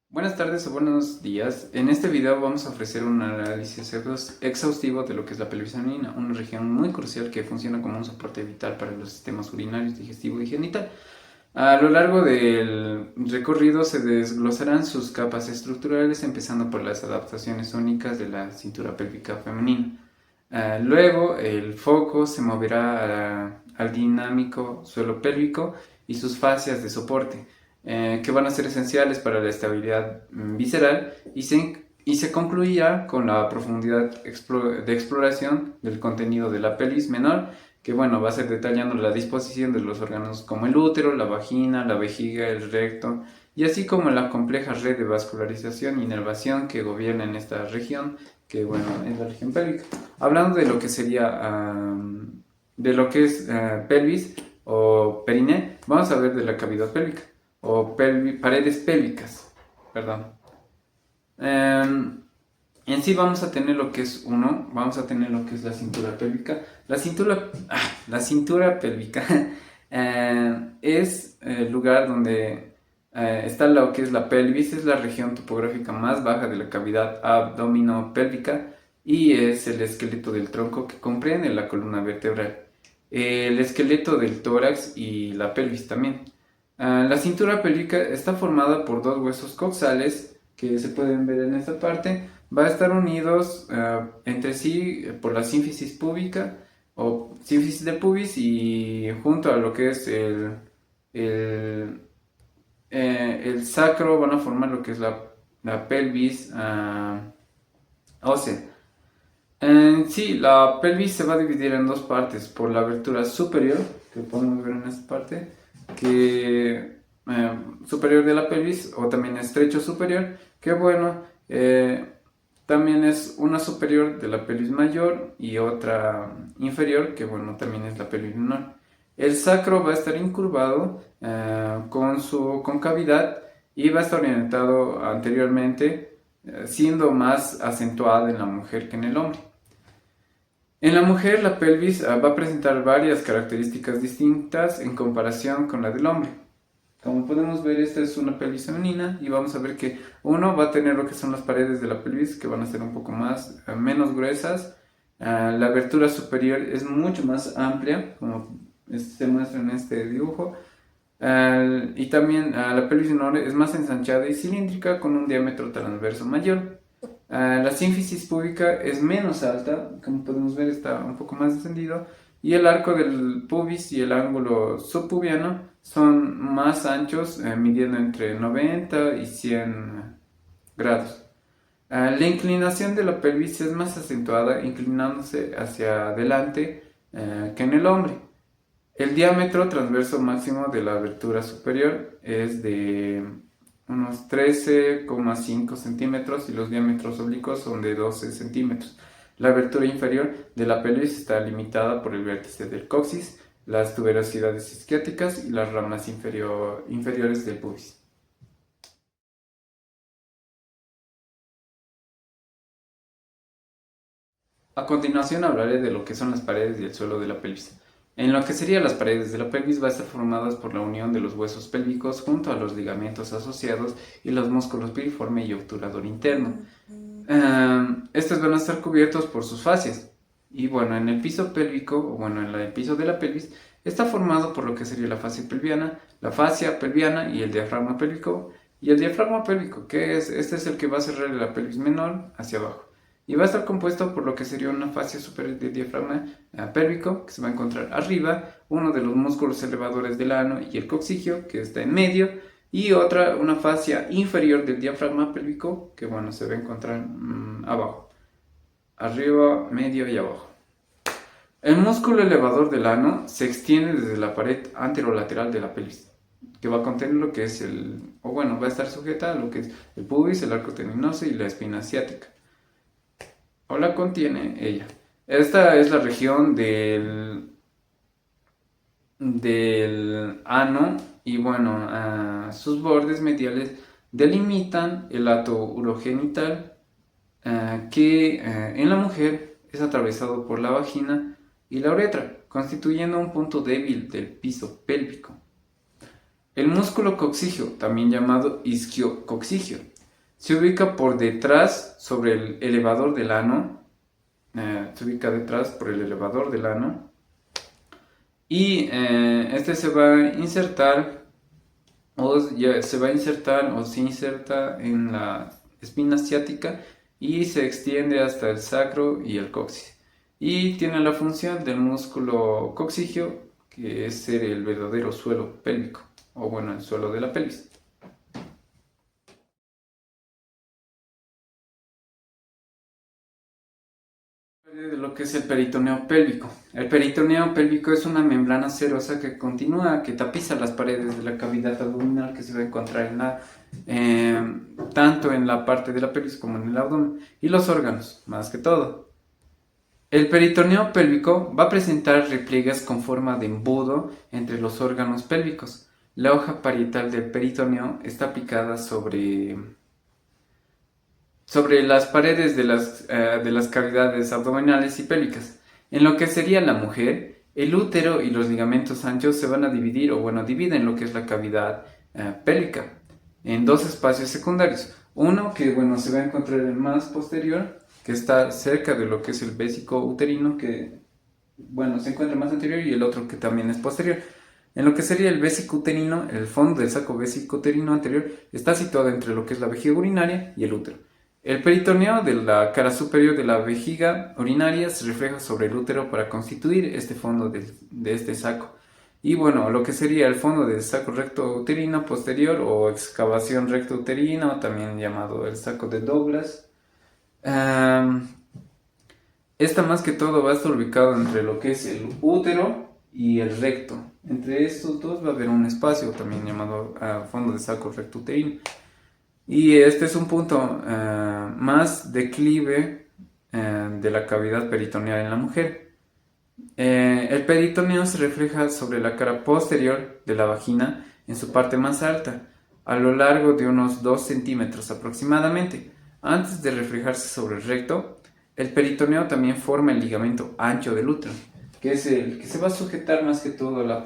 Buenas tardes o buenos días. En este video vamos a ofrecer un análisis exhaustivo de lo que es la pelvis femenina, una región muy crucial que funciona como un soporte vital para los sistemas urinarios, digestivo y genital. A lo largo del recorrido se desglosarán sus capas estructurales, empezando por las adaptaciones únicas de la cintura pélvica femenina. Luego el foco se moverá al dinámico suelo pélvico y sus fascias de soporte, que van a ser esenciales para la estabilidad visceral y se concluirá con la profundidad de exploración del contenido de la pelvis menor, que bueno, va a ser detallando la disposición de los órganos como el útero, la vagina, la vejiga, el recto, y así como la compleja red de vascularización y inervación que gobierna en esta región, que bueno, es la región pélvica. Hablando de lo que sería, de lo que es pelvis o periné, vamos a ver de la cavidad pélvica o paredes pélvicas, perdón. En sí vamos a tener lo que es vamos a tener lo que es la cintura pélvica. La cintura pélvica es el lugar donde está lo que es la pelvis, es la región topográfica más baja de la cavidad abdominopélvica y es el esqueleto del tronco que comprende la columna vertebral, el esqueleto del tórax y la pelvis también. La cintura pélvica está formada por dos huesos coxales que se pueden ver en esta parte. Va a estar unidos entre sí por la sínfisis púbica o sínfisis de pubis, y junto a lo que es el, el sacro van a formar lo que es la pelvis ósea. En sí, la pelvis se va a dividir en dos partes, por la abertura superior, que podemos ver en esta parte, que superior de la pelvis, o también estrecho superior, que bueno, también es una superior de la pelvis mayor y otra inferior, que bueno, también es la pelvis menor. El sacro va a estar incurvado con su concavidad y va a estar orientado anteriormente, siendo más acentuada en la mujer que en el hombre. En la mujer, la pelvis va a presentar varias características distintas en comparación con la del hombre. Como podemos ver, esta es una pelvis femenina y vamos a ver que uno va a tener lo que son las paredes de la pelvis, que van a ser un poco menos gruesas. La abertura superior es mucho más amplia, como se muestra en este dibujo. Y también la pelvis menor es más ensanchada y cilíndrica con un diámetro transverso mayor. La sínfisis púbica es menos alta, como podemos ver está un poco más descendido, y el arco del pubis y el ángulo subpubiano son más anchos, midiendo entre 90 y 100 grados. La inclinación de la pelvis es más acentuada, inclinándose hacia adelante que en el hombre. El diámetro transverso máximo de la abertura superior es de unos 13,5 centímetros y los diámetros oblicuos son de 12 centímetros. La abertura inferior de la pelvis está limitada por el vértice del coxis, las tuberosidades isquiáticas y las ramas inferiores del pubis. A continuación hablaré de lo que son las paredes y el suelo de la pelvis. En lo que serían las paredes de la pelvis va a estar formadas por la unión de los huesos pélvicos junto a los ligamentos asociados y los músculos piriforme y obturador interno. Estos van a estar cubiertos por sus fascias. Y bueno, en el piso pélvico, o bueno, en el piso de la pelvis, está formado por lo que sería la fascia pelviana y el diafragma pélvico. Y el diafragma pélvico, que es, este es el que va a cerrar la pelvis menor hacia abajo. Y va a estar compuesto por lo que sería una fascia superior del diafragma pélvico, que se va a encontrar arriba, uno de los músculos elevadores del ano y el coxigio, que está en medio, y una fascia inferior del diafragma pélvico, que bueno, se va a encontrar abajo, arriba, medio y abajo. El músculo elevador del ano se extiende desde la pared anterolateral de la pelvis, que va a contener lo que es va a estar sujeta a lo que es el pubis, el arco teninoso y la espina ciática, o la contiene ella. Esta es la región del ano y bueno, sus bordes mediales delimitan el hato urogenital, que en la mujer es atravesado por la vagina y la uretra, constituyendo un punto débil del piso pélvico. El músculo coxigio, también llamado isquiocoxigio, Se ubica por detrás sobre el elevador del ano. Se ubica detrás por el elevador del ano. Y este se va a insertar o se inserta en la espina ciática y se extiende hasta el sacro y el coxis. Y tiene la función del músculo coxígeo, que es ser el verdadero suelo pélvico, o bueno, el suelo de la pelvis. De lo que es el peritoneo pélvico. El peritoneo pélvico es una membrana serosa que tapiza las paredes de la cavidad abdominal que se va a encontrar tanto en la parte de la pelvis como en el abdomen y los órganos, más que todo. El peritoneo pélvico va a presentar repliegues con forma de embudo entre los órganos pélvicos. La hoja parietal del peritoneo está aplicada sobre las paredes de las cavidades abdominales y pélvicas. En lo que sería la mujer, el útero y los ligamentos anchos se van a dividir, o bueno, dividen lo que es la cavidad pélvica en dos espacios secundarios. Uno que, bueno, se va a encontrar el más posterior, que está cerca de lo que es el vésico uterino, que, bueno, se encuentra más anterior, y el otro que también es posterior. En lo que sería el vésico uterino, el fondo del saco vésico uterino anterior está situado entre lo que es la vejiga urinaria y el útero. El peritoneo de la cara superior de la vejiga urinaria se refleja sobre el útero para constituir este fondo de este saco. Y bueno, lo que sería el fondo del saco recto uterino posterior o excavación recto uterina, o también llamado el saco de Douglas. Esta más que todo va a estar ubicado entre lo que es el útero y el recto. Entre estos dos va a haber un espacio también llamado fondo de saco recto uterino. Y este es un punto más declive de la cavidad peritoneal en la mujer. El peritoneo se refleja sobre la cara posterior de la vagina en su parte más alta, a lo largo de unos 2 centímetros aproximadamente. Antes de reflejarse sobre el recto, el peritoneo también forma el ligamento ancho del útero, que es el que se va a sujetar más que todo a la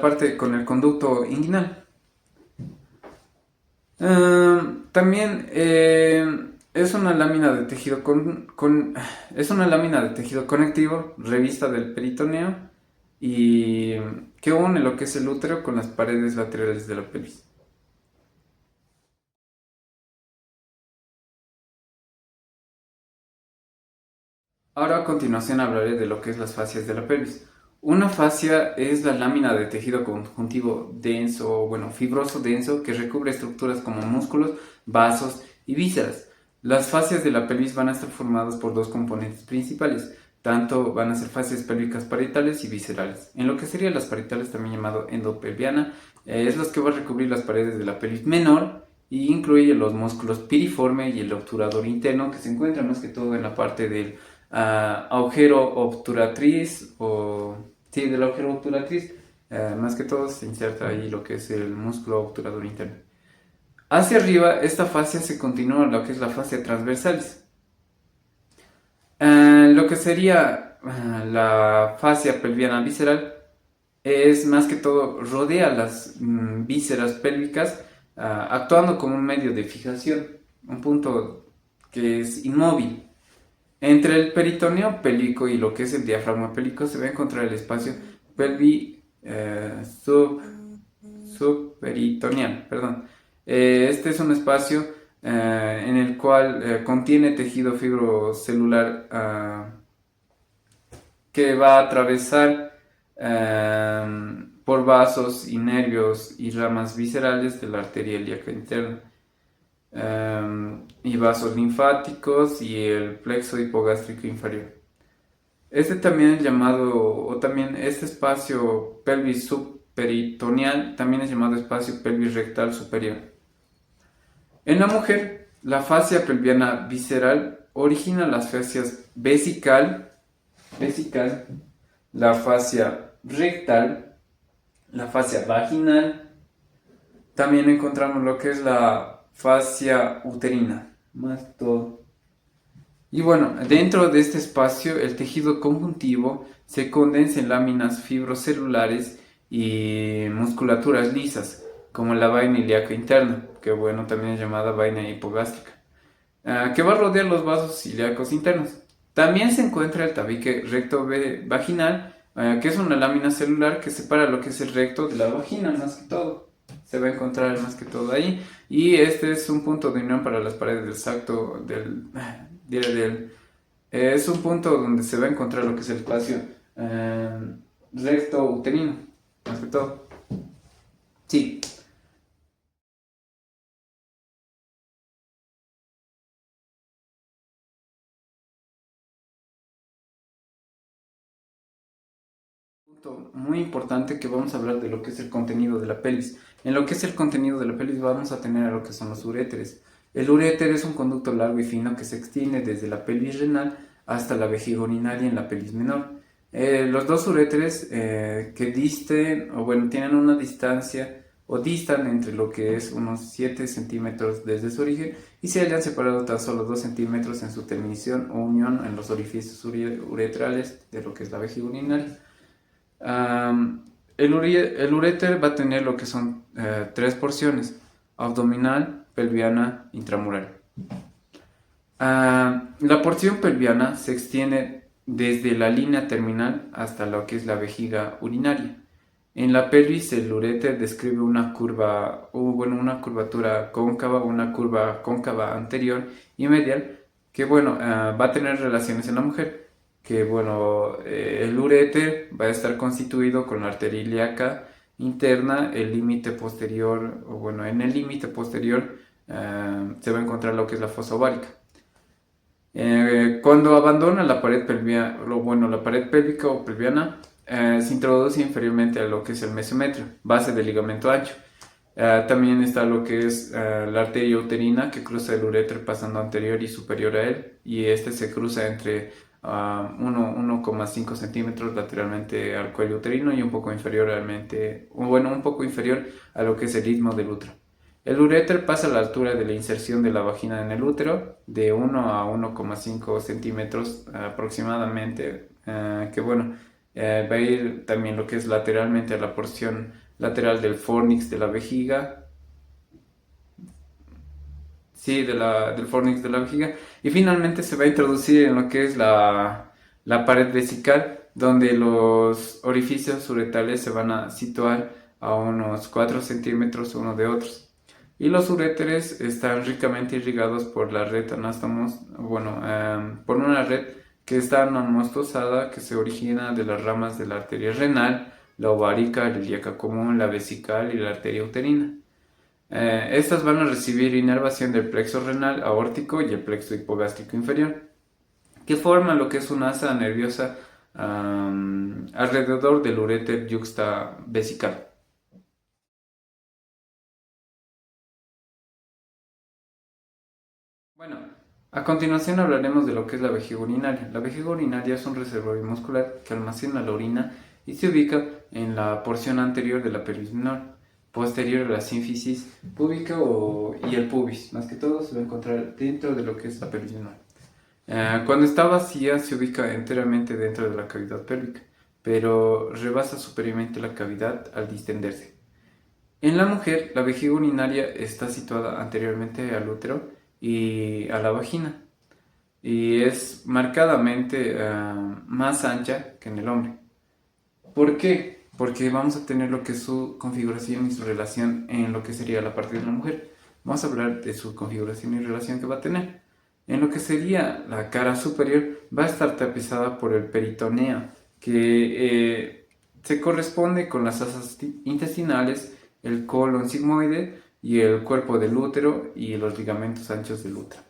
parte con el conducto inguinal. También es una lámina de tejido es una lámina de tejido conectivo revista del peritoneo y que une lo que es el útero con las paredes laterales de la pelvis. Ahora a continuación hablaré de lo que es las fascias de la pelvis. Una fascia es la lámina de tejido conjuntivo denso, bueno, fibroso denso, que recubre estructuras como músculos, vasos y vísceras. Las fascias de la pelvis van a estar formadas por dos componentes principales, tanto van a ser fascias pélvicas parietales y viscerales. En lo que serían las parietales, también llamado endopelviana, es los que va a recubrir las paredes de la pelvis menor y incluye los músculos piriforme y el obturador interno, que se encuentran más que todo en la parte del agujero obturatriz del agujero obturatriz. Más que todo se inserta ahí lo que es el músculo obturador interno. Hacia arriba, esta fascia se continúa lo que es la fascia transversalis. Lo que sería la fascia pelviana visceral es más que todo rodea las vísceras pélvicas, actuando como un medio de fijación, un punto que es inmóvil. Entre el peritoneo pélvico y lo que es el diafragma pélvico se va a encontrar el espacio pelvi subperitoneal. Perdón. Este es un espacio en el cual contiene tejido fibrocelular que va a atravesar por vasos y nervios y ramas viscerales de la arteria ilíaca interna. Y vasos linfáticos y el plexo hipogástrico inferior. Este también es llamado, o también este espacio pelvis subperitoneal también es llamado espacio pelvis rectal superior. En la mujer, la fascia pelviana visceral origina las fascias vesical, la fascia rectal, la fascia vaginal. También encontramos lo que es la fascia uterina, más todo. Y bueno, dentro de este espacio el tejido conjuntivo se condensa en láminas fibrocelulares y musculaturas lisas. como la vaina ilíaca interna, que bueno, también es llamada vaina hipogástrica, que va a rodear los vasos ilíacos internos. También se encuentra el tabique recto vaginal, que es una lámina celular que separa lo que es el recto de la vagina, más que todo. Se va a encontrar más que todo ahí. Y este es un punto de unión para las paredes del sacto es un punto donde se va a encontrar lo que es el espacio recto uterino, más que todo. Sí. Punto muy importante que vamos a hablar de lo que es el contenido de la pelvis. En lo que es el contenido de la pelvis vamos a tener a lo que son los uréteres. El uréter es un conducto largo y fino que se extiende desde la pelvis renal hasta la vejiga urinaria en la pelvis menor. Los dos uréteres que disten, o bueno, tienen una distancia o distan entre lo que es unos 7 centímetros desde su origen y se hayan separado tan solo 2 centímetros en su terminación o unión en los orificios uretrales de lo que es la vejiga urinaria. El uréter va a tener lo que son tres porciones: abdominal, pelviana, intramural. La porción pelviana se extiende desde la línea terminal hasta lo que es la vejiga urinaria. En la pelvis, el uréter describe una curva, o bueno, una curvatura cóncava, una curva cóncava anterior y medial, que bueno, va a tener relaciones en la mujer, que bueno, el uréter va a estar constituido con la arteria ilíaca interna, el límite posterior, o bueno, en el límite posterior se va a encontrar lo que es la fosa ovárica. Cuando abandona la pared pelviana, bueno, la pared pélvica o pelviana, se introduce inferiormente a lo que es el mesometrio, base del ligamento ancho. También está lo que es la arteria uterina que cruza el uréter pasando anterior y superior a él, y este se cruza entre 1,5 centímetros lateralmente al cuello uterino y un poco inferior realmente, bueno, un poco inferior a lo que es el istmo del útero. El uréter pasa a la altura de la inserción de la vagina en el útero, de 1 a 1,5 centímetros aproximadamente, que bueno, va a ir también lo que es lateralmente a la porción lateral del fornix de la vejiga, sí, del fornix de la vejiga, y finalmente se va a introducir en lo que es la pared vesical, donde los orificios uretrales se van a situar a unos 4 centímetros uno de otros. Y los uréteres están ricamente irrigados por la red anastomos, bueno, por una red que está anastomosada que se origina de las ramas de la arteria renal, la ovárica, la ilíaca común, la vesical y la arteria uterina. Estas van a recibir inervación del plexo renal aórtico y el plexo hipogástrico inferior, que forman lo que es una asa nerviosa alrededor del uréter yuxtavesical. Bueno, a continuación hablaremos de lo que es la vejiga urinaria. La vejiga urinaria es un reservorio muscular que almacena la orina y se ubica en la porción anterior de la pelvis menor, posterior a la sínfisis púbica y el pubis. Más que todo se va a encontrar dentro de lo que es la pelvis menor. Cuando está vacía se ubica enteramente dentro de la cavidad pélvica, pero rebasa superiormente la cavidad al distenderse. En la mujer, la vejiga urinaria está situada anteriormente al útero y a la vagina, y es marcadamente más ancha que en el hombre. ¿Por qué? Porque vamos a tener lo que es su configuración y su relación en lo que sería la parte de la mujer. Vamos a hablar de su configuración y relación que va a tener. En lo que sería la cara superior va a estar tapizada por el peritoneo, que se corresponde con las asas intestinales, el colon sigmoide y el cuerpo del útero y los ligamentos anchos del útero.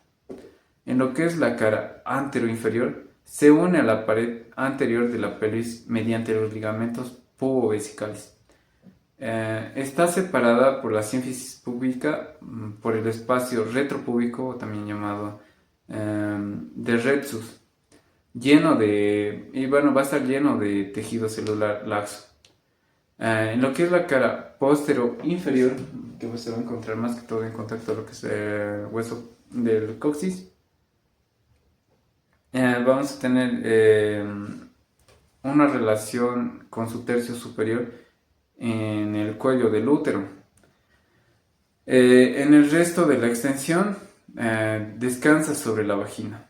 En lo que es la cara anteroinferior, se une a la pared anterior de la pelvis mediante los ligamentos pubovesicales. Está separada por la sínfisis púbica por el espacio retropúbico, también llamado de rectus, y bueno, va a estar lleno de tejido celular laxo. En lo que es la cara postero inferior, que se va a encontrar más que todo en contacto con lo que es el hueso del coxis, vamos a tener una relación con su tercio superior en el cuello del útero. En el resto de la extensión descansa sobre la vagina.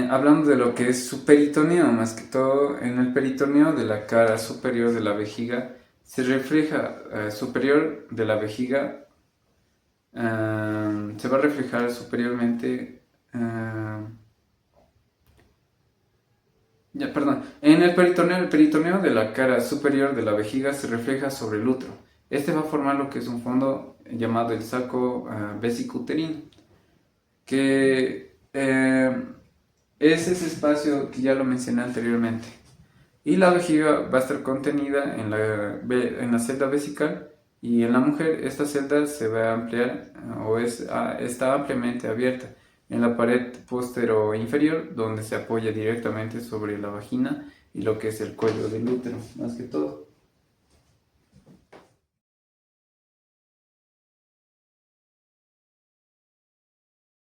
Hablando de lo que es su peritoneo, más que todo, en el peritoneo de la cara superior de la vejiga se refleja, superior de la vejiga, se va a reflejar superiormente, ya, perdón, en el peritoneo de la cara superior de la vejiga se refleja sobre el útero. Este va a formar lo que es un fondo llamado el saco vesicuterino, que es ese espacio que ya lo mencioné anteriormente. Y la vejiga va a estar contenida en la celda vesical, y en la mujer esta celda se va a ampliar está ampliamente abierta en la pared postero inferior, donde se apoya directamente sobre la vagina y lo que es el cuello del útero, más que todo.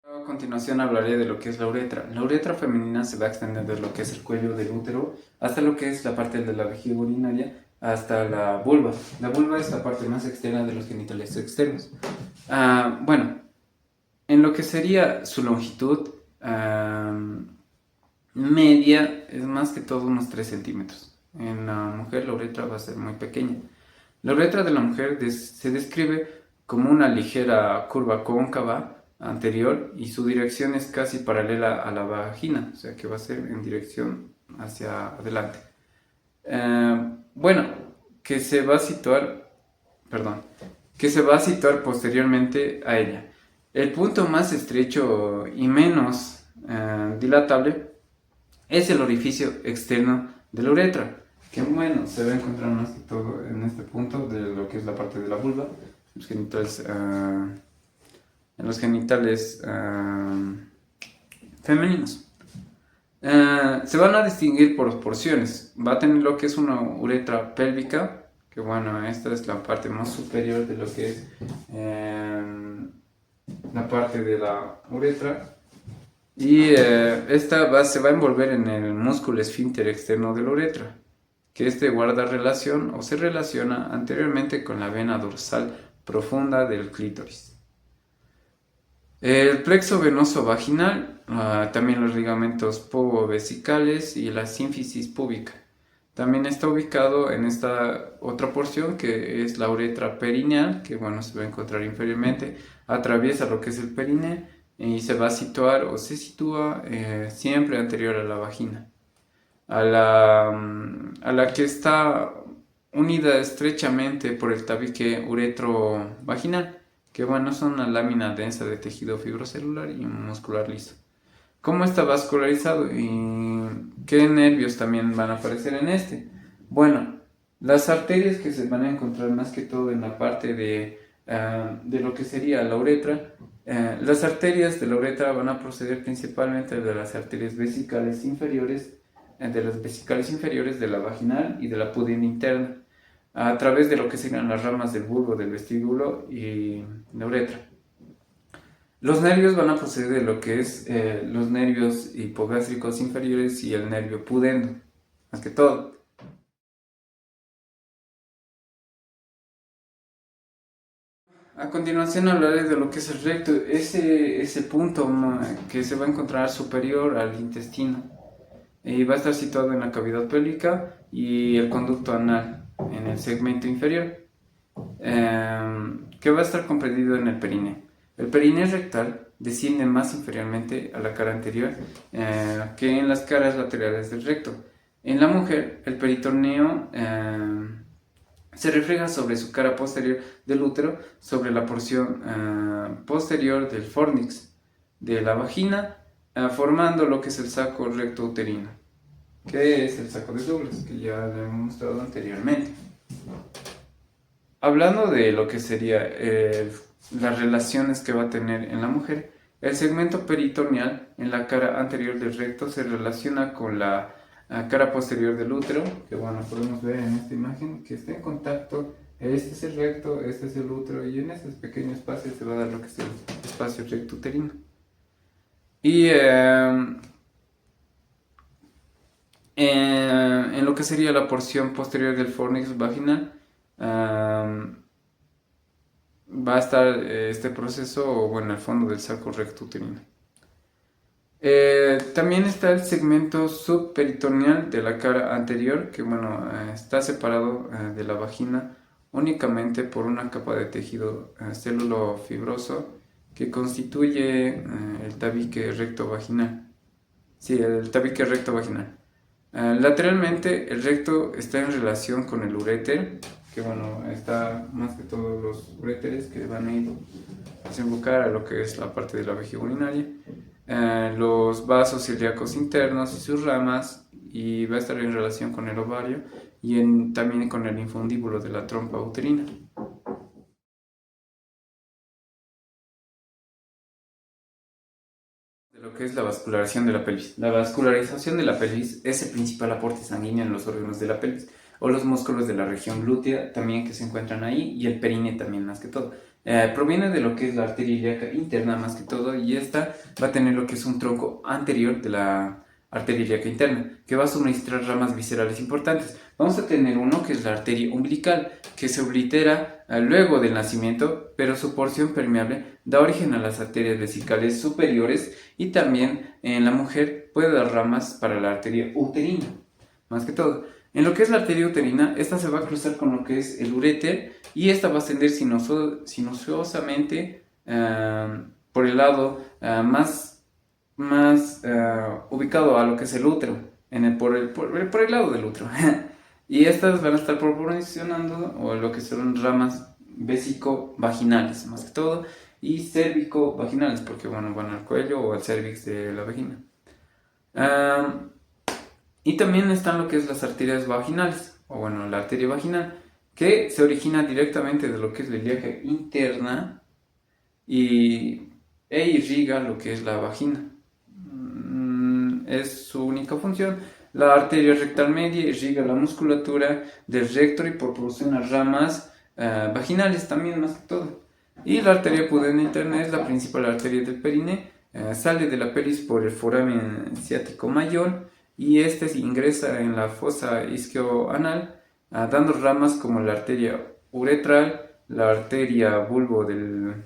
A continuación hablaré de lo que es la uretra. La uretra femenina se va a extender desde lo que es el cuello del útero hasta lo que es la parte de la vejiga urinaria, hasta la vulva. La vulva es la parte más externa de los genitales externos. Bueno, en lo que sería su longitud media, es más que todo unos 3 centímetros. En la mujer la uretra va a ser muy pequeña. La uretra de la mujer se describe como una ligera curva cóncava anterior, y su dirección es casi paralela a la vagina, o sea que va a ser en dirección hacia adelante. Bueno, que se va a situar, perdón, que se va a situar posteriormente a ella. El punto más estrecho y menos dilatable es el orificio externo de la uretra, que bueno, se va a encontrar más que todo en este punto de lo que es la parte de la vulva, los genitales, en los genitales femeninos. Se van a distinguir por porciones. Va a tener lo que es una uretra pélvica, que bueno, esta es la parte más superior de lo que es la parte de la uretra. Y se va a envolver en el músculo esfínter externo de la uretra, que este guarda relación o se relaciona anteriormente con la vena dorsal profunda del clítoris. El plexo venoso vaginal, también los ligamentos pubovesicales y la sínfisis púbica. También está ubicado en esta otra porción que es la uretra perineal, que bueno, se va a encontrar inferiormente, atraviesa lo que es el perine y se va a situar o se sitúa siempre anterior a la vagina, a la que está unida estrechamente por el tabique uretrovaginal, que bueno, son una lámina densa de tejido fibrocelular y muscular liso. ¿Cómo está vascularizado y qué nervios también van a aparecer en este? Bueno, las arterias que se van a encontrar más que todo en la parte de lo que sería la uretra. Las arterias de la uretra van a proceder principalmente de las arterias vesicales inferiores, de la vaginal y de la pudenda interna, a través de lo que serían las ramas del bulbo, del vestíbulo y la uretra. Los nervios van a proceder de lo que es los nervios hipogástricos inferiores y el nervio pudendo, más que todo. A continuación hablaré de lo que es el recto, ese punto que se va a encontrar superior al intestino, y va a estar situado en la cavidad pélvica y el conducto anal en el segmento inferior, que va a estar comprendido en el períneo. El períneo rectal desciende más inferiormente a la cara anterior que en las caras laterales del recto. En la mujer, el peritoneo se refleja sobre su cara posterior del útero, sobre la porción posterior del fornix de la vagina, formando lo que es el saco recto uterino, que es el saco de Douglas, que ya lo hemos mostrado anteriormente. Hablando de lo que sería las relaciones que va a tener en la mujer, el segmento peritoneal en la cara anterior del recto se relaciona con la cara posterior del útero, que bueno, podemos ver en esta imagen que está en contacto. Este es el recto, este es el útero, y en ese pequeño espacio se va a dar lo que es el espacio recto uterino. Y en lo que sería la porción posterior del fornix vaginal, va a estar este proceso, bueno, el fondo del saco recto uterino. También está el segmento subperitoneal de la cara anterior, que bueno, está separado de la vagina únicamente por una capa de tejido célulo fibroso que constituye el tabique recto vaginal. Sí, el tabique recto vaginal. Lateralmente, el recto está en relación con el uréter, que bueno, está más que todos los uréteres que van a ir a desembocar a lo que es la parte de la vejiga urinaria, los vasos ilíacos internos y sus ramas, y va a estar en relación con el ovario y también con el infundíbulo de la trompa uterina. De lo que es la vascularización de la pelvis. La vascularización de la pelvis es el principal aporte sanguíneo en los órganos de la pelvis o los músculos de la región glútea también que se encuentran ahí, y el perine también más que todo. Proviene de lo que es la arteria ilíaca interna más que todo, y esta va a tener lo que es un tronco anterior de la arteria ilíaca interna, que va a suministrar ramas viscerales importantes. Vamos a tener uno que es la arteria umbilical, que se oblitera luego del nacimiento, pero su porción permeable da origen a las arterias vesicales superiores, y también en la mujer puede dar ramas para la arteria uterina, más que todo. En lo que es la arteria uterina, esta se va a cruzar con lo que es el uréter, y esta va a ascender sinuosamente por el lado más ubicado a lo que es el útero, por el lado del útero. Y estas van a estar proporcionando o lo que son ramas vésico-vaginales, más que todo, y cérvico-vaginales, porque bueno, van al cuello o al cérvix de la vagina. Y también están lo que es las arterias vaginales, o bueno, la arteria vaginal, que se origina directamente de lo que es la ilíaca interna e irriga lo que es la vagina. Es su única función. La arteria rectal media irriga la musculatura del recto y proporciona ramas vaginales también, más que todo. Y la arteria pudenda interna es la principal arteria del perine. Sale de la pelvis por el foramen ciático mayor, y este ingresa en la fosa isquioanal, dando ramas como la arteria uretral, la arteria bulbo del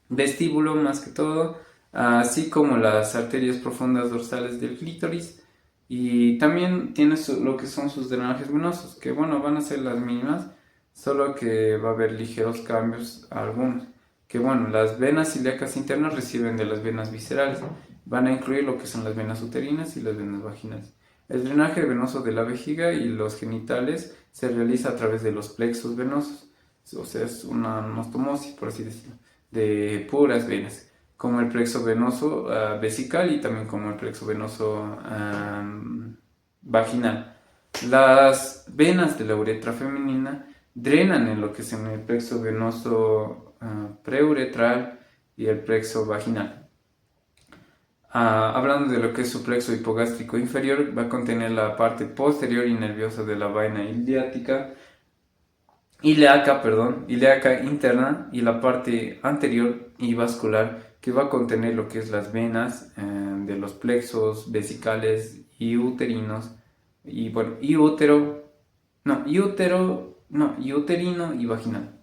vestíbulo más que todo, así como las arterias profundas dorsales del clítoris, y también tiene lo que son sus drenajes venosos, que bueno, van a ser las mínimas, solo que va a haber ligeros cambios algunos, que bueno, las venas ilíacas internas reciben de las venas viscerales, van a incluir lo que son las venas uterinas y las venas vaginales. El drenaje venoso de la vejiga y los genitales se realiza a través de los plexos venosos, o sea, es una anastomosis, por así decirlo, de puras venas, como el plexo venoso vesical y también como el plexo venoso vaginal. Las venas de la uretra femenina drenan en lo que es en el plexo venoso preuretral y el plexo vaginal. Hablando de lo que es su plexo hipogástrico inferior, va a contener la parte posterior y nerviosa de la vaina ilíaca interna, y la parte anterior y vascular, que va a contener lo que es las venas de los plexos vesicales y uterinos, y bueno, y uterino y vaginal.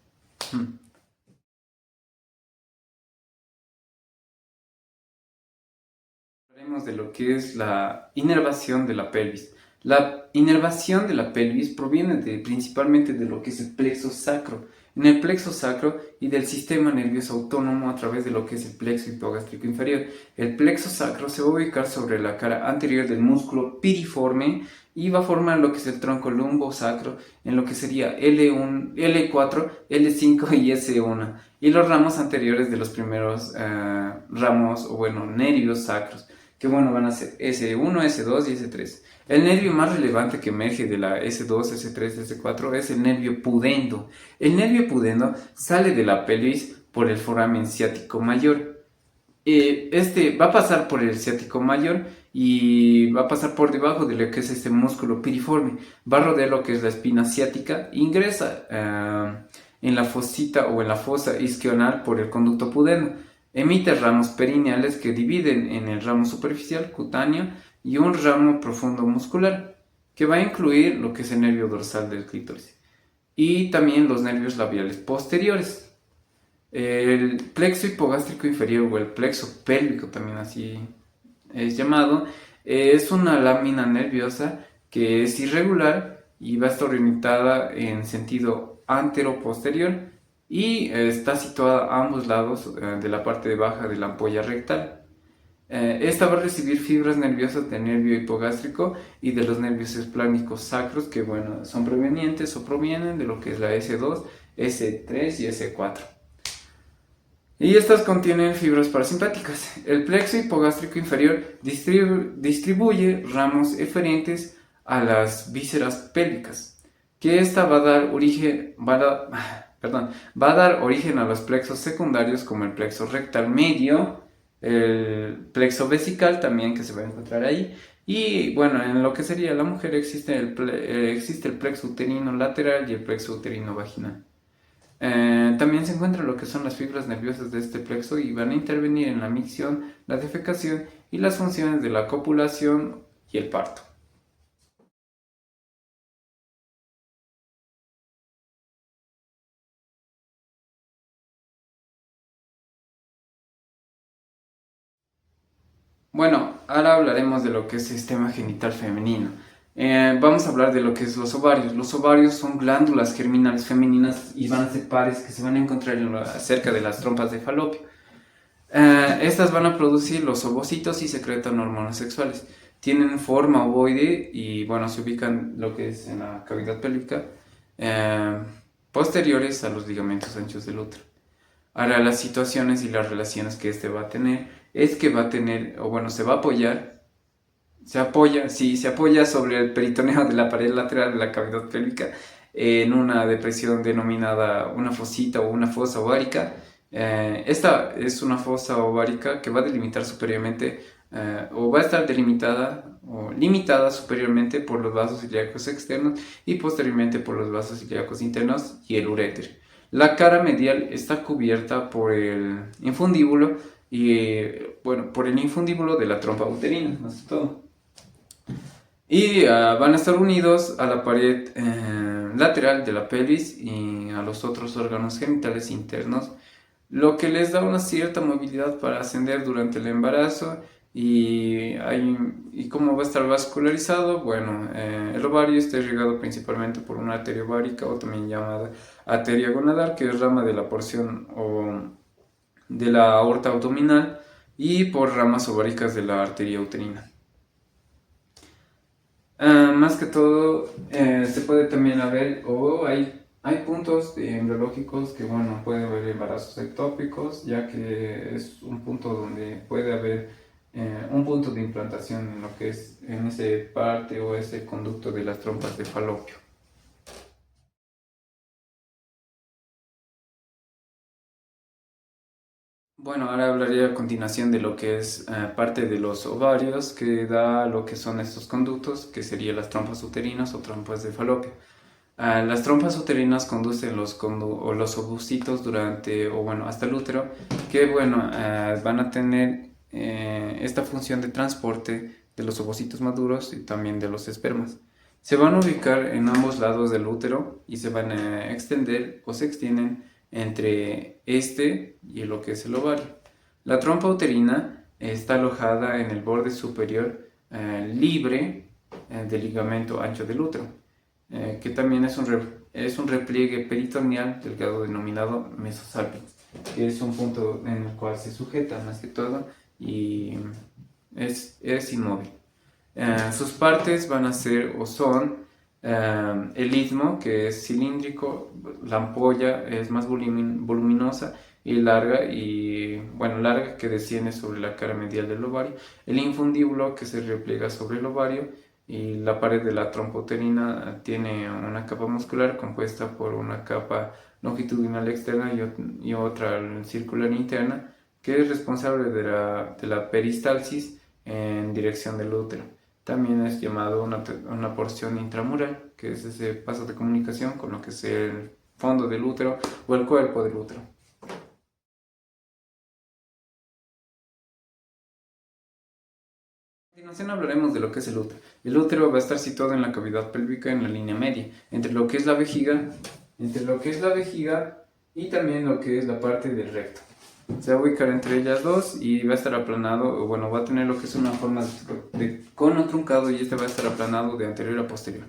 Hablaremos de lo que es la inervación de la pelvis. La inervación de la pelvis proviene principalmente de lo que es el plexo sacro. En el plexo sacro y del sistema nervioso autónomo a través de lo que es el plexo hipogástrico inferior. El plexo sacro se va a ubicar sobre la cara anterior del músculo piriforme y va a formar lo que es el tronco lumbosacro en lo que sería L1, L4, L5 y S1. Y los ramos anteriores de los primeros ramos o bueno, nervios sacros, que bueno, van a ser S1, S2 y S3. El nervio más relevante que emerge de la S2, S3, S4 es el nervio pudendo. El nervio pudendo sale de la pelvis por el foramen ciático mayor. Este va a pasar por el ciático mayor y va a pasar por debajo de lo que es este músculo piriforme. Va a rodear lo que es la espina ciática, ingresa en la fosita o en la fosa isquional por el conducto pudendo. Emite ramos perineales que dividen en el ramo superficial cutáneo y un ramo profundo muscular, que va a incluir lo que es el nervio dorsal del clítoris y también los nervios labiales posteriores. El plexo hipogástrico inferior o el plexo pélvico también así es llamado, es una lámina nerviosa que es irregular y va a estar orientada en sentido antero-posterior y está situada a ambos lados de la parte baja de la ampolla rectal. Esta va a recibir fibras nerviosas del nervio hipogástrico y de los nervios esplánicos sacros que bueno, son provenientes o provienen de lo que es la S2, S3 y S4. Y estas contienen fibras parasimpáticas. El plexo hipogástrico inferior distribuye ramos eferentes a las vísceras pélvicas, que esta va a dar origen, va a dar origen a los plexos secundarios como el plexo rectal medio, el plexo vesical también que se va a encontrar ahí. Y bueno, en lo que sería la mujer existe el plexo uterino lateral y el plexo uterino vaginal. También se encuentran lo que son las fibras nerviosas de este plexo y van a intervenir en la micción, la defecación y las funciones de la copulación y el parto. Bueno, ahora hablaremos de lo que es el sistema genital femenino. Vamos a hablar de lo que es los ovarios. Los ovarios son glándulas germinales femeninas y van a ser pares que se van a encontrar cerca de las trompas de falopio. Estas van a producir los ovocitos y secretan hormonas sexuales. Tienen forma ovoide y bueno, se ubican lo que es en la cavidad pélvica, eh, posteriores a los ligamentos anchos del útero. Ahora, las situaciones y las relaciones que este va a tener es que va a tener, o bueno, se va a apoyar, se apoya sobre el peritoneo de la pared lateral de la cavidad pélvica en una depresión denominada una fosita o una fosa ovárica. Esta es una fosa ovárica que va a delimitar superiormente o va a estar delimitada o limitada superiormente por los vasos ilíacos externos y posteriormente por los vasos ilíacos internos y el uréter. La cara medial está cubierta por el infundíbulo y bueno, por el infundíbulo de la trompa uterina, más que todo. Y van a estar unidos a la pared lateral de la pelvis y a los otros órganos genitales internos, lo que les da una cierta movilidad para ascender durante el embarazo. ¿Y cómo va a estar vascularizado? Bueno, el ovario está irrigado principalmente por una arteria ovárica o también llamada arteria gonadal, que es rama de la porción o de la aorta abdominal, y por ramas ováricas de la arteria uterina. Más que todo, se puede también haber, o hay puntos embriológicos que, bueno, puede haber embarazos ectópicos, ya que es un punto donde puede haber un punto de implantación en lo que es en ese parte o ese conducto de las trompas de falopio. Bueno, ahora hablaré a continuación de lo que es parte de los ovarios, que da lo que son estos conductos, que serían las trompas uterinas o trompas de falopio. Las trompas uterinas conducen los ovocitos durante, o bueno, hasta el útero, que bueno, van a tener esta función de transporte de los ovocitos maduros y también de los espermas. Se van a ubicar en ambos lados del útero y se van a extender o se extienden entre este y lo que es el ovario. La trompa uterina está alojada en el borde superior libre del ligamento ancho del útero, que también es un repliegue peritoneal delgado denominado mesosalpinx, que es un punto en el cual se sujeta más que todo y es inmóvil. Sus partes van a ser o son el istmo, que es cilíndrico, la ampolla es más voluminosa y larga, larga, que desciende sobre la cara medial del ovario, el infundíbulo, que se repliega sobre el ovario, y la pared de la trompa uterina tiene una capa muscular compuesta por una capa longitudinal externa y otra circular interna, que es responsable de la peristalsis en dirección del útero. También es llamado una porción intramural, que es ese paso de comunicación con lo que es el fondo del útero o el cuerpo del útero. A continuación hablaremos de lo que es el útero. El útero va a estar situado en la cavidad pélvica en la línea media, entre lo que es la vejiga y también lo que es la parte del recto. Se va a ubicar entre ellas dos y va a estar aplanado, o bueno, va a tener lo que es una forma de cono truncado y este va a estar aplanado de anterior a posterior.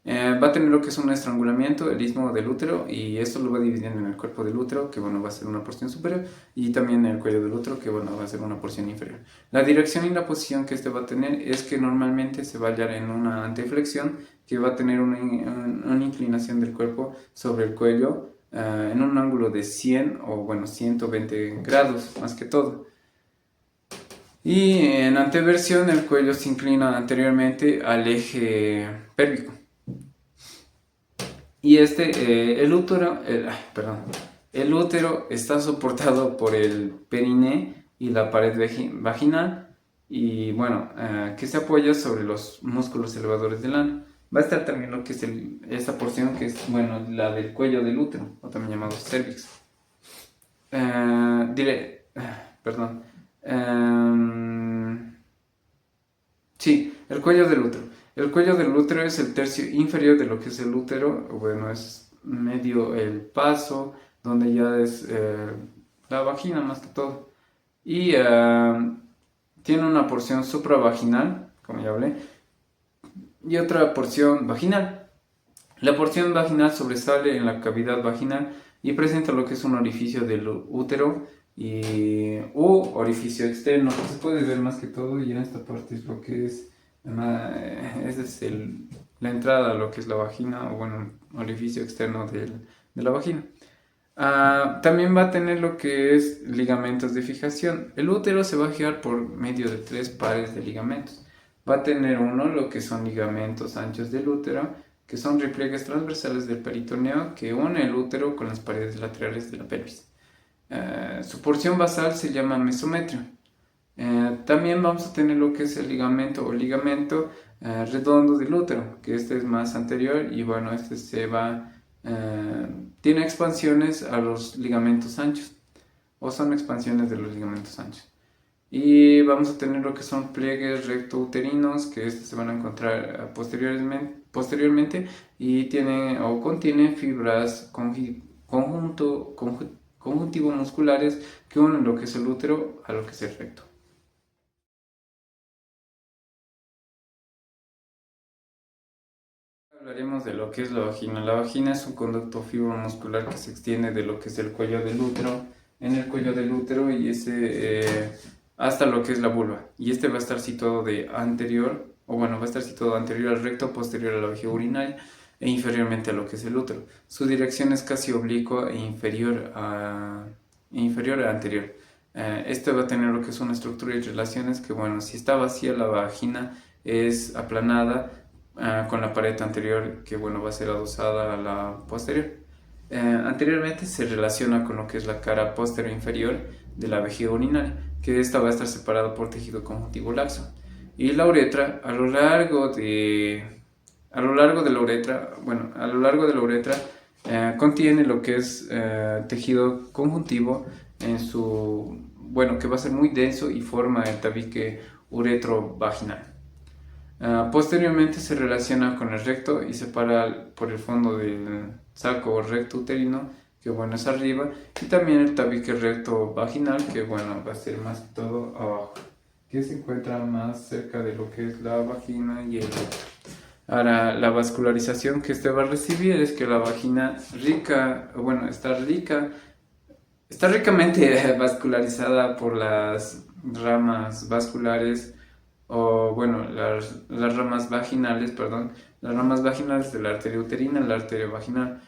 Va a tener lo que es un estrangulamiento, el istmo del útero, y esto lo va dividiendo en el cuerpo del útero, que bueno, va a ser una porción superior, y también en el cuello del útero, que bueno, va a ser una porción inferior. La dirección y la posición que este va a tener es que normalmente se va a hallar en una anteflexión, que va a tener una inclinación del cuerpo sobre el cuello, en un ángulo de 100 o bueno, 120 grados, más que todo. Y en anteversión el cuello se inclina anteriormente al eje pélvico. Y el útero está soportado por el periné y la pared vaginal y bueno, que se apoya sobre los músculos elevadores del ano. Va a estar también lo que es esta porción que es, bueno, la del cuello del útero, o también llamado cervix. Perdón. Sí, el cuello del útero. El cuello del útero es el tercio inferior de lo que es el útero, bueno, es medio el paso, donde ya es la vagina más que todo. Y tiene una porción supravaginal, como ya hablé, y otra porción vaginal. La porción vaginal sobresale en la cavidad vaginal y presenta lo que es un orificio del útero u orificio externo, que se puede ver más que todo, y en esta parte es lo que es, esa es la entrada a lo que es la vagina, o bueno, orificio externo de la vagina. También va a tener lo que es ligamentos de fijación. El útero se va a fijar por medio de 3 pares de ligamentos. Va a tener uno, lo que son ligamentos anchos del útero, que son repliegues transversales del peritoneo que une el útero con las paredes laterales de la pelvis. Su porción basal se llama mesometrio. También vamos a tener lo que es el ligamento o ligamento redondo del útero, que este es más anterior y bueno, este tiene expansiones a los ligamentos anchos, o son expansiones de los ligamentos anchos. Y vamos a tener lo que son pliegues rectouterinos, que estos se van a encontrar posteriormente y tienen o contienen fibras conjuntivo-musculares que unen lo que es el útero a lo que es el recto. Hablaremos de lo que es la vagina. La vagina es un conducto fibromuscular que se extiende de lo que es el cuello del útero, en el cuello del útero y hasta lo que es la vulva. Y este va a estar situado va a estar situado anterior al recto, posterior a la vejiga urinaria e inferiormente a lo que es el útero. Su dirección es casi oblicua e inferior a anterior. Este va a tener lo que es una estructura y relaciones que, bueno, si está vacía la vagina es aplanada con la pared anterior que, bueno, va a ser adosada a la posterior. Anteriormente se relaciona con lo que es la cara posterior inferior de la vejiga urinaria, que esta va a estar separada por tejido conjuntivo laxo. Y la uretra, a lo largo de la uretra contiene lo que es tejido conjuntivo que va a ser muy denso y forma el tabique uretrovaginal. Posteriormente se relaciona con el recto y se para por el fondo del saco recto uterino, que bueno es arriba, y también el tabique recto vaginal, que bueno va a ser más que todo abajo, que se encuentra más cerca de lo que es la vagina y el recto. Ahora, la vascularización que este va a recibir es que la vagina está ricamente vascularizada por las ramas vasculares o bueno, las ramas vaginales, perdón, las ramas vaginales de la arteria uterina, la arteria vaginal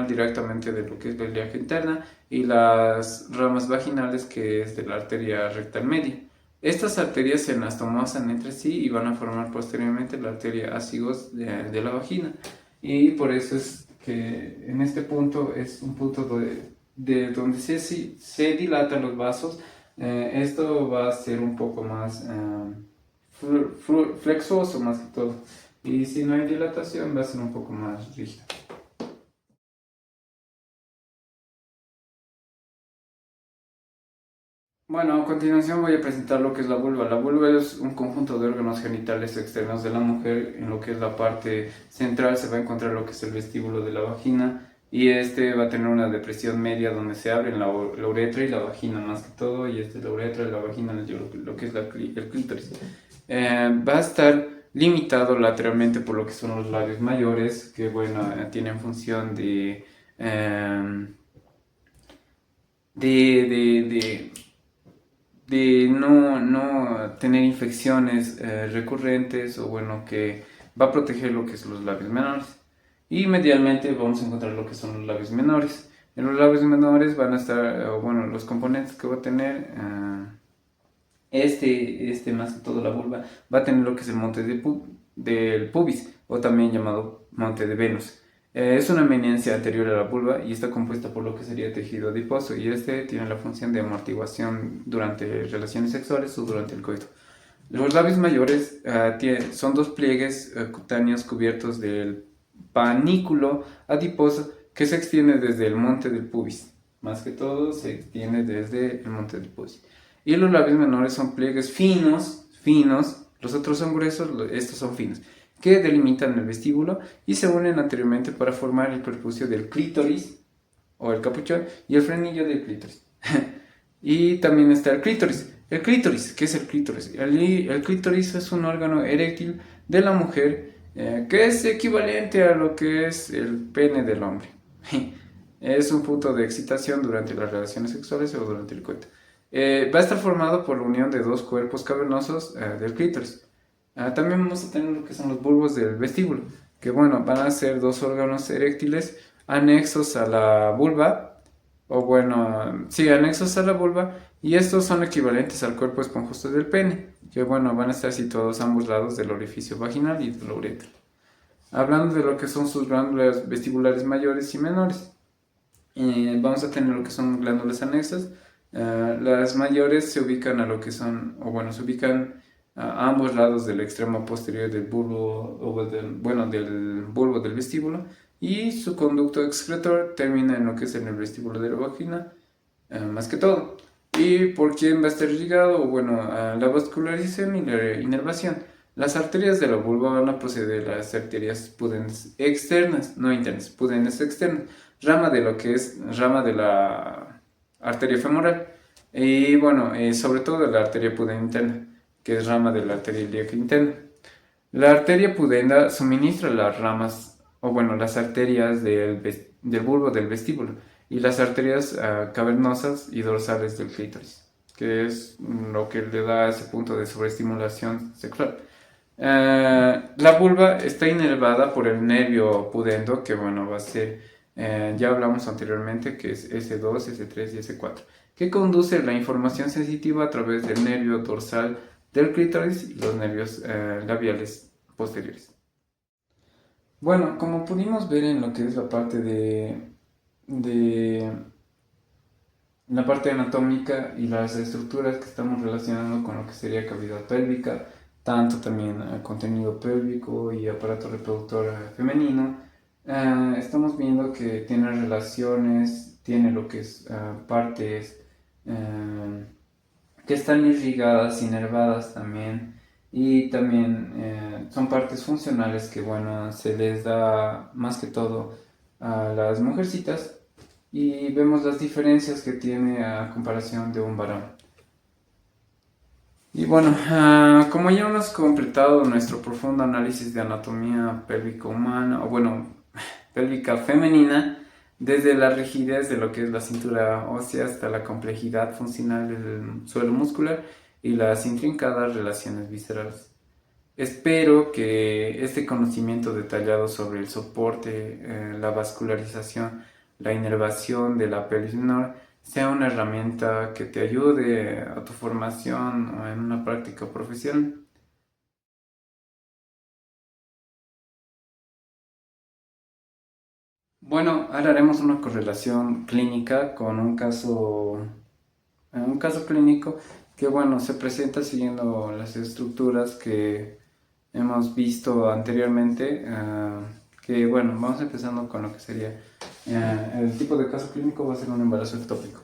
directamente de lo que es la ilíaca interna y las ramas vaginales que es de la arteria rectal media. Estas arterias se anastomosan entre sí y van a formar posteriormente la arteria azygos de la vagina, y por eso es que en este punto es un punto de donde se dilatan los vasos. Esto va a ser un poco más flexoso más que todo, y si no hay dilatación va a ser un poco más rígido. Bueno, a continuación voy a presentar lo que es la vulva. La vulva es un conjunto de órganos genitales externos de la mujer. En lo que es la parte central se va a encontrar lo que es el vestíbulo de la vagina. y este va a tener una depresión media donde se abren la uretra y la vagina más que todo, y la uretra y la vagina, lo que es el clítoris. Va a estar limitado lateralmente por lo que son los labios mayores, que bueno, tienen función eh, de, no tener infecciones recurrentes, o bueno, que va a proteger lo que son los labios menores. Y medialmente vamos a encontrar lo que son los labios menores. En los labios menores van a estar, bueno, los componentes que va a tener, más que todo la vulva, va a tener lo que es el monte del pubis, o también llamado monte de Venus. Es una eminencia anterior a la vulva y está compuesta por lo que sería tejido adiposo, y este tiene la función de amortiguación durante relaciones sexuales o durante el coito. Los labios mayores son dos pliegues cutáneos cubiertos del panículo adiposo que se extiende desde el monte del pubis. Más que todo se extiende desde el monte del pubis. Y los labios menores son pliegues finos, los otros son gruesos, estos son finos, que delimitan el vestíbulo y se unen anteriormente para formar el prepucio del clítoris, o el capuchón, y el frenillo del clítoris. Y también está el clítoris. El clítoris, ¿qué es el clítoris? El clítoris es un órgano eréctil de la mujer que es equivalente a lo que es el pene del hombre. Es un punto de excitación durante las relaciones sexuales o durante el coito. Va a estar formado por la unión de dos cuerpos cavernosos del clítoris. También vamos a tener lo que son los bulbos del vestíbulo, que bueno, van a ser dos órganos eréctiles anexos a la vulva, o bueno, sí, anexos a la vulva, y estos son equivalentes al cuerpo esponjoso del pene, que bueno, van a estar situados a ambos lados del orificio vaginal y de la uretra. Hablando de lo que son sus glándulas vestibulares mayores y menores, vamos a tener lo que son glándulas anexas. Las mayores se ubican a lo que son, o bueno, se ubican a ambos lados del extremo posterior del bulbo, o del bulbo del vestíbulo, y su conducto excretor termina en lo que es en el vestíbulo de la vagina, más que todo. ¿Y por quién va a estar ligado? Bueno, a la vascularización y la inervación. Las arterias de la vulva van a proceder a las arterias pudentes externas, no internas, pudentes externas, rama de la arteria femoral, y bueno, sobre todo de la arteria pudenda interna, que es rama de la arteria ilíaca interna. La arteria pudenda suministra las ramas, o bueno, las arterias del bulbo del vestíbulo, y las arterias cavernosas y dorsales del clítoris, que es lo que le da ese punto de sobreestimulación sexual. La vulva está inervada por el nervio pudendo, que bueno, va a ser, ya hablamos anteriormente, que es S2, S3 y S4, que conduce la información sensitiva a través del nervio dorsal del clítoris y los nervios labiales posteriores. Bueno, como pudimos ver en lo que es de la parte anatómica y las estructuras que estamos relacionando con lo que sería cavidad pélvica, tanto también contenido pélvico y aparato reproductor femenino, estamos viendo que tiene relaciones, tiene lo que es partes que están irrigadas, inervadas también, y también son partes funcionales que, bueno, se les da más que todo a las mujercitas, y vemos las diferencias que tiene a comparación de un varón. Y bueno, como ya hemos completado nuestro profundo análisis de anatomía pélvica humana, o bueno, pélvica femenina, desde la rigidez de lo que es la cintura ósea hasta la complejidad funcional del suelo muscular y las intrincadas relaciones viscerales. Espero que este conocimiento detallado sobre el soporte, la vascularización, la inervación de la pelvis menor sea una herramienta que te ayude a tu formación o en una práctica profesional. Bueno, ahora haremos una correlación clínica con un caso clínico que, bueno, se presenta siguiendo las estructuras que hemos visto anteriormente, que bueno, vamos empezando con lo que sería el tipo de caso clínico. Va a ser un embarazo ectópico.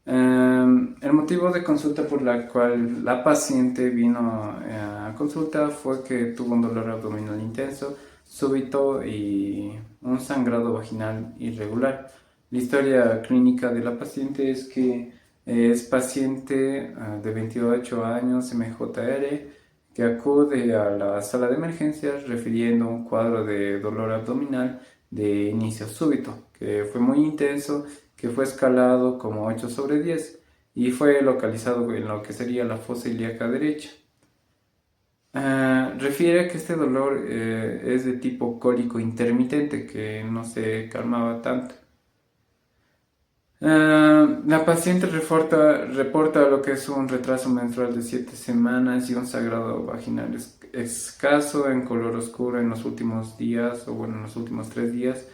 El motivo de consulta por la cual la paciente vino a consulta fue que tuvo un dolor abdominal intenso, súbito y un sangrado vaginal irregular. La historia clínica de la paciente es que es paciente de 28 años, MJR, que acude a la sala de emergencias refiriendo un cuadro de dolor abdominal de inicio súbito, que fue muy intenso, que fue escalado como 8/10 y fue localizado en lo que sería la fosa ilíaca derecha. Refiere que este dolor es de tipo cólico intermitente, que no se calmaba tanto. La paciente reporta lo que es un retraso menstrual de 7 semanas y un sangrado vaginal escaso en color oscuro en los últimos días, o bueno, en los últimos 3 días,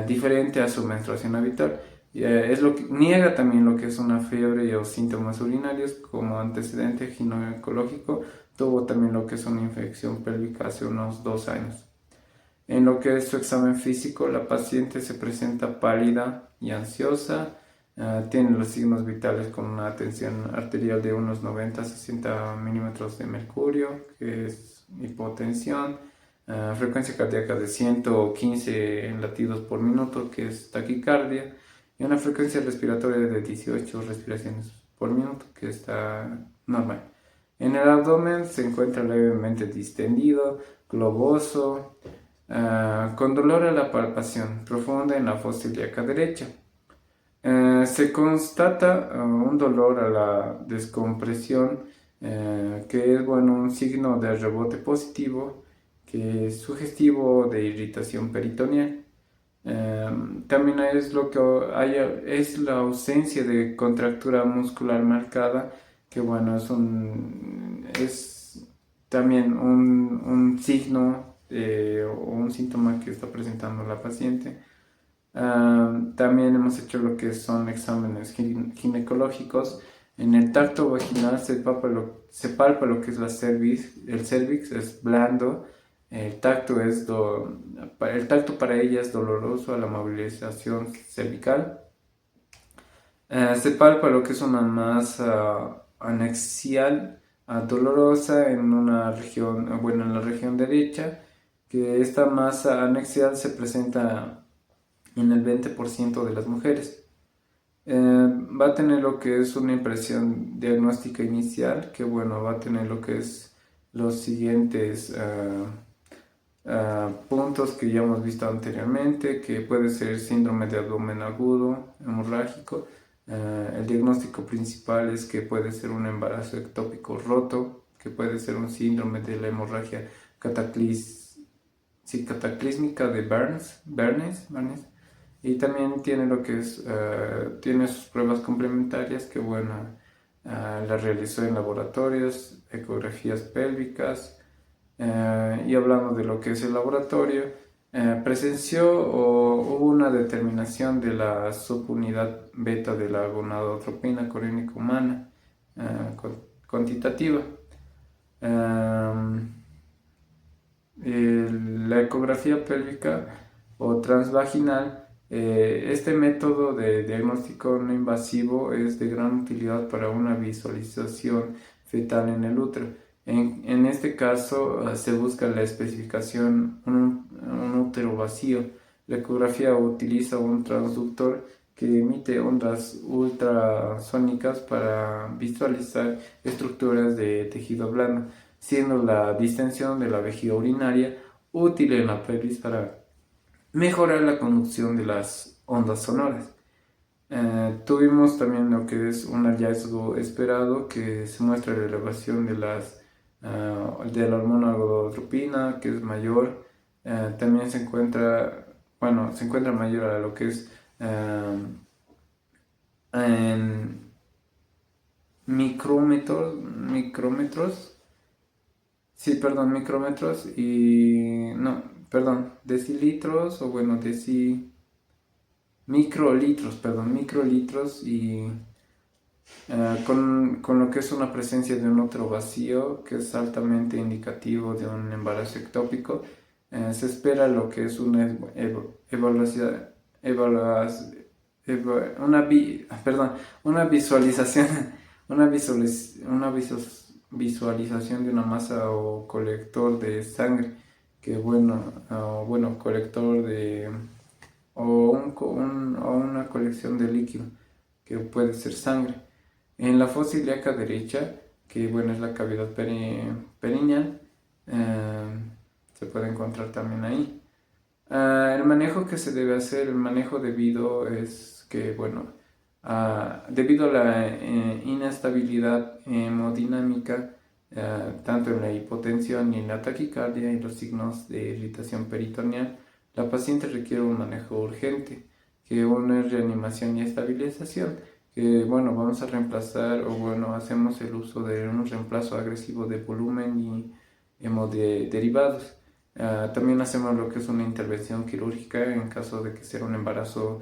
diferente a su menstruación habitual. Es lo que niega también lo que es una fiebre o síntomas urinarios como antecedente ginecológico. Tuvo también lo que es una infección pélvica hace unos 2 años. En lo que es su examen físico, la paciente se presenta pálida y ansiosa, tiene los signos vitales con una tensión arterial de unos 90 a 60 milímetros de mercurio, que es hipotensión, frecuencia cardíaca de 115 latidos por minuto, que es taquicardia, y una frecuencia respiratoria de 18 respiraciones por minuto, que está normal. En el abdomen se encuentra levemente distendido, globoso, con dolor a la palpación profunda en la fosa ilíaca derecha. Se constata un dolor a la descompresión, que es bueno, un signo de rebote positivo, que es sugestivo de irritación peritoneal. También es lo que hay, es la ausencia de contractura muscular marcada, que bueno, es también un signo o un síntoma que está presentando la paciente. También hemos hecho lo que son exámenes ginecológicos. En el tacto vaginal se palpa lo que es el cervix es blando. El tacto para ella es doloroso a la movilización cervical. Se palpa lo que es una masa anexial dolorosa en una región, bueno, en la región derecha, que esta masa anexial se presenta en el 20% de las mujeres. Va a tener lo que es una impresión diagnóstica inicial, que bueno, va a tener lo que es los siguientes puntos que ya hemos visto anteriormente, que puede ser síndrome de abdomen agudo, hemorrágico. El diagnóstico principal es que puede ser un embarazo ectópico roto, que puede ser un síndrome de la hemorragia cataclísmica de Bernes, y también tiene lo que es, tiene sus pruebas complementarias que bueno, las realizó en laboratorios, ecografías pélvicas, y hablando de lo que es el laboratorio, presenció o hubo una determinación de la subunidad beta de la gonadotropina coriónica humana cuantitativa. La ecografía pélvica o transvaginal, este método de diagnóstico no invasivo es de gran utilidad para una visualización fetal en el útero. En este caso se busca la especificación un útero vacío. La ecografía utiliza un transductor que emite ondas ultrasónicas para visualizar estructuras de tejido blando, siendo la distensión de la vejiga urinaria útil en la pelvis para mejorar la conducción de las ondas sonoras. Tuvimos también lo que es un hallazgo esperado, que se muestra la elevación de la hormona gonadotropina, que es mayor. También se encuentra mayor a lo que es en micrómetros. Sí, perdón, micrómetros y no, perdón, decilitros o bueno, microlitros y con lo que es una presencia de un útero vacío, que es altamente indicativo de un embarazo ectópico. Se espera lo que es una una visualización, visualización de una masa o colector de sangre, que bueno, colector de, o una colección de líquido, que puede ser sangre. En la fosa ilíaca derecha, que bueno, es la cavidad perineal, se puede encontrar también ahí. El manejo que se debe hacer, el manejo debido es que, bueno, debido a la inestabilidad hemodinámica, tanto en la hipotensión y en la taquicardia y los signos de irritación peritoneal, la paciente requiere un manejo urgente, que uno es reanimación y estabilización, que bueno, vamos a reemplazar o bueno, hacemos el uso de un reemplazo agresivo de volumen y hemoderivados. También hacemos lo que es una intervención quirúrgica en caso de que sea un embarazo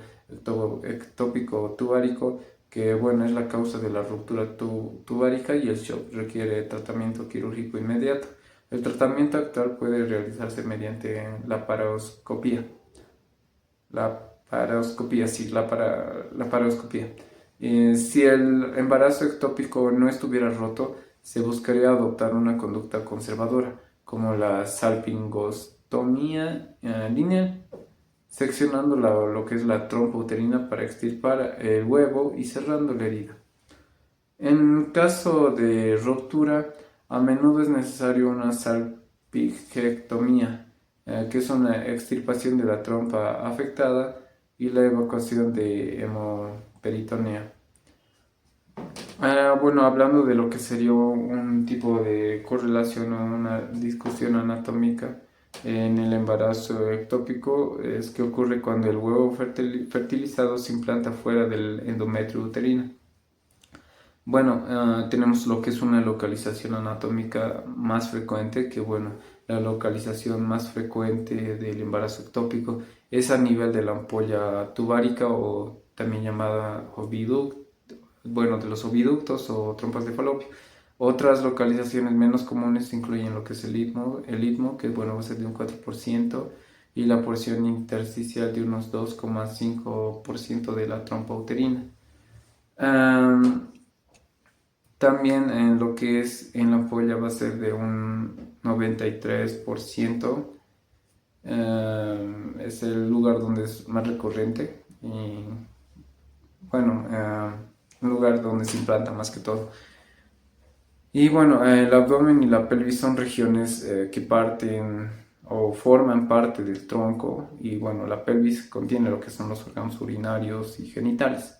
ectópico o tubárico, que bueno, es la causa de la ruptura tubárica y el shock requiere tratamiento quirúrgico inmediato. El tratamiento actual puede realizarse mediante la paroscopía. La paroscopía, sí, la paroscopía. Si el embarazo ectópico no estuviera roto, se buscaría adoptar una conducta conservadora, como la salpingostomía lineal, seccionando lo que es la trompa uterina para extirpar el huevo y cerrando la herida. En caso de ruptura, a menudo es necesario una salpingectomía, que es una extirpación de la trompa afectada y la evacuación de hemoperitonea. Bueno, hablando de lo que sería un tipo de correlación o una discusión anatómica en el embarazo ectópico, es que ocurre cuando el huevo fertilizado se implanta fuera del endometrio uterino. Bueno, tenemos lo que es una localización anatómica más frecuente, que bueno, la localización más frecuente del embarazo ectópico es a nivel de la ampolla tubárica o también llamada oviducto, bueno, de los oviductos o trompas de falopio. Otras localizaciones menos comunes incluyen lo que es el istmo, que bueno, va a ser de un 4%, y la porción intersticial de unos 2,5% de la trompa uterina. También en lo que es en la ampolla va a ser de un 93%. Es el lugar donde es más recurrente y bueno, un lugar donde se implanta más que todo. Y bueno, el abdomen y la pelvis son regiones que parten o forman parte del tronco, y bueno, la pelvis contiene lo que son los órganos urinarios y genitales.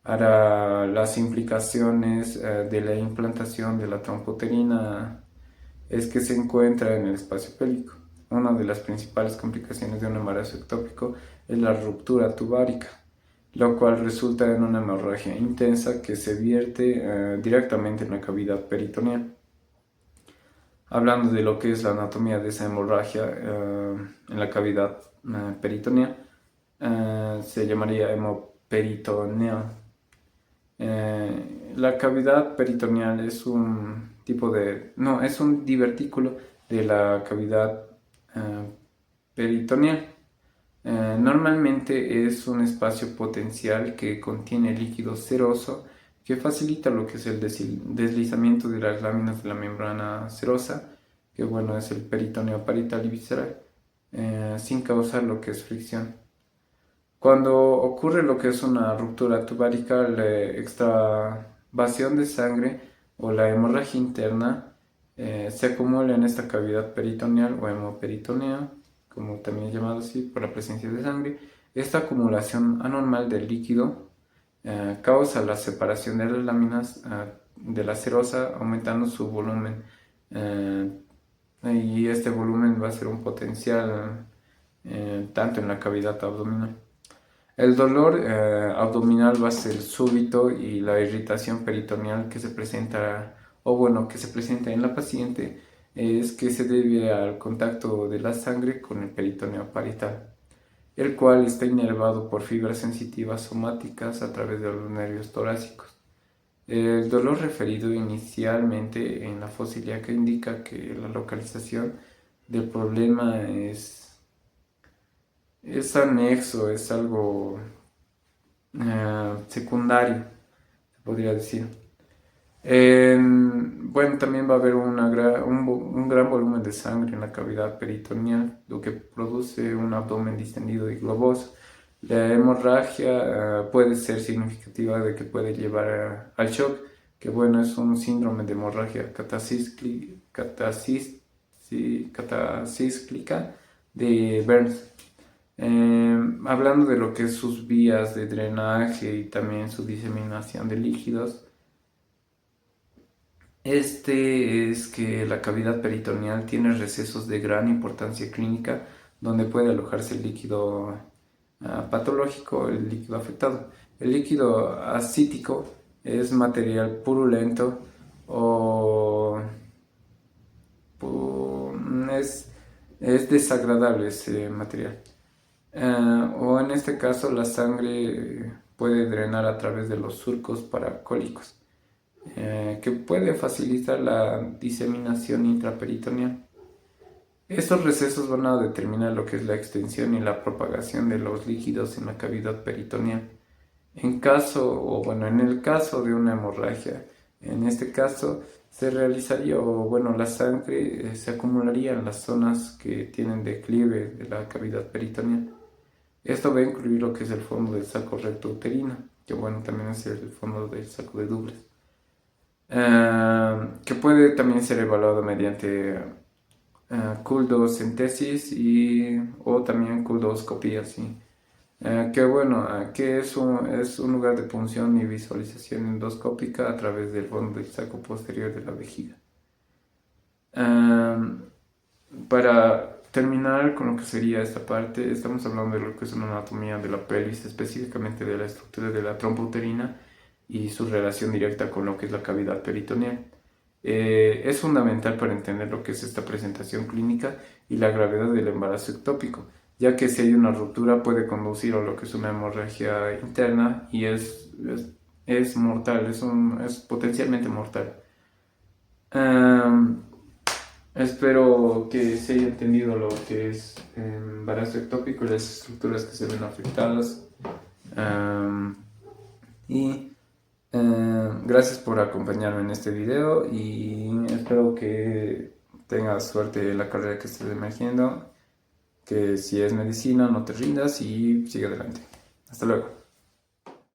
Ahora, las implicaciones de la implantación de la trompa uterina es que se encuentra en el espacio pélvico. Una de las principales complicaciones de un embarazo ectópico es la ruptura tubárica, lo cual resulta en una hemorragia intensa que se vierte directamente en la cavidad peritoneal. Hablando de lo que es la anatomía de esa hemorragia en la cavidad peritoneal, se llamaría hemoperitoneo. La cavidad peritoneal es un tipo de, no, es un divertículo de la cavidad eh, peritoneal. Normalmente es un espacio potencial que contiene líquido seroso que facilita lo que es el deslizamiento de las láminas de la membrana serosa, que bueno, es el peritoneo parietal y visceral, sin causar lo que es fricción. Cuando ocurre lo que es una ruptura tubárica, la extravasación de sangre o la hemorragia interna se acumula en esta cavidad peritoneal o hemoperitoneo, como también es llamado así por la presencia de sangre. Esta acumulación anormal del líquido causa la separación de las láminas de la serosa, aumentando su volumen. eh, y este volumen va a ser un potencial tanto en la cavidad abdominal. El dolor abdominal va a ser súbito, y la irritación peritoneal que se presenta, o bueno, que se presenta en la paciente, es que se debe al contacto de la sangre con el peritoneo parietal, el cual está inervado por fibras sensitivas somáticas a través de los nervios torácicos. El dolor referido inicialmente en la fosa ilíaca indica que la localización del problema es anexo, es algo secundario, se podría decir. Bueno, también va a haber un gran volumen de sangre en la cavidad peritoneal, lo que produce un abdomen distendido y globoso. La hemorragia puede ser significativa de que puede llevar al shock, que bueno, es un síndrome de hemorragia catacíclica de Burns. Hablando de lo que es sus vías de drenaje y también su diseminación de líquidos, este es que la cavidad peritoneal tiene recesos de gran importancia clínica donde puede alojarse el líquido patológico, el líquido afectado. El líquido ascítico es material purulento o es, es desagradable ese material. O en este caso la sangre puede drenar a través de los surcos paracólicos, que puede facilitar la diseminación intraperitoneal. Estos recesos van a determinar lo que es la extensión y la propagación de los líquidos en la cavidad peritoneal. En el caso de una hemorragia, en este caso se realizaría, la sangre se acumularía en las zonas que tienen declive de la cavidad peritoneal. Esto va a incluir lo que es el fondo del saco recto uterino, que bueno, también es el fondo del saco de Douglas, que puede también ser evaluado mediante culdocentesis o también culdoscopía, sí. Que es un lugar de punción y visualización endoscópica a través del fondo del saco posterior de la vejiga. Para terminar con lo que sería esta parte, estamos hablando de lo que es una anatomía de la pelvis, específicamente de la estructura de la trompa uterina y su relación directa con lo que es la cavidad peritoneal. Es fundamental para entender lo que es esta presentación clínica y la gravedad del embarazo ectópico, ya que si hay una ruptura puede conducir a lo que es una hemorragia interna y es mortal, es potencialmente mortal. Espero que se haya entendido lo que es embarazo ectópico y las estructuras que se ven afectadas. Y gracias por acompañarme en este video y espero que tengas suerte en la carrera que estés emergiendo, que si es medicina no te rindas y sigue adelante. Hasta luego.